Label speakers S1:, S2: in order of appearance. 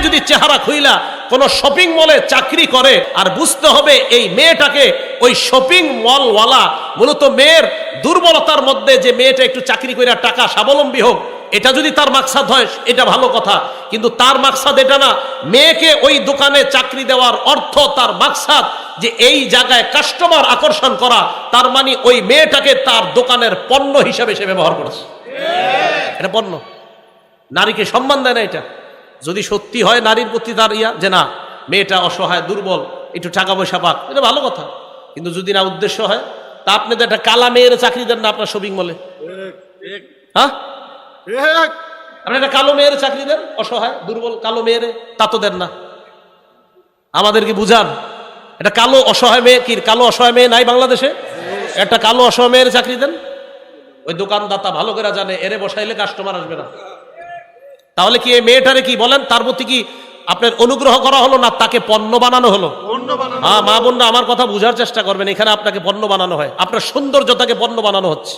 S1: যদি চেহারা খুইলা কোন শপিং মলে চাকরি করে, আর বুঝতে হবে এই মেয়েটাকে ওই শপিং মলওয়ালা মূলত মেয়ের দুর্বলতার মধ্যে যে মেয়েটা একটু চাকরি করে টাকা স্বাবলম্বী হোক, এটা যদি তার মাকসাদ হয় এটা ভালো কথা, কিন্তু তার মাকসাদ এটা না। মেয়েকে ওই দোকানে চাকরি দেওয়ার অর্থ তার মাকসাদ যে এই জায়গায় কাস্টমার আকর্ষণ করা, তার মানে ওই মেয়েটাকে তার দোকানের পণ্য হিসেবে সে ব্যবহার করেছে। এটা পণ্য, নারীকে সম্মান দেয় না এটা। যদি সত্যি হয় নারীর প্রতি তার যে না মেয়েটা অসহায় দুর্বল, একটু টাকা পয়সা পাক, এটা ভালো কথা। কিন্তু যদি না উদ্দেশ্য হয়, তা আপনি তো একটা কালা মেয়ের চাকরি দেন না আপনার শপিং মলে, হ্যাঁ? আপনি একটা কালো মেয়ের চাকরি দেন, অসহায় দুর্বল কালো মেয়ের, তা তো দেন না। আমাদেরকে বুঝান, এটা কালো অসহায় মেয়ে, কি কালো অসহায় মেয়ে নাই বাংলাদেশে? একটা কালো অসহায় মেয়ের চাকরি দেন। ওই দোকানদাতা ভালো করে জানে এরে বসাইলে কাস্টমার আসবে না। তাহলে কি এই মেয়েটারে কি বলেন, তার প্রতি কি আপনার অনুগ্রহ করা হলো না তাকে পণ্য বানানো হলো? হ্যাঁ, মা বোনরা আমার কথা বুঝার চেষ্টা করবেন, এখানে আপনাকে পণ্য বানানো হয়, আপনার সৌন্দর্যতাকে পণ্য বানানো হচ্ছে।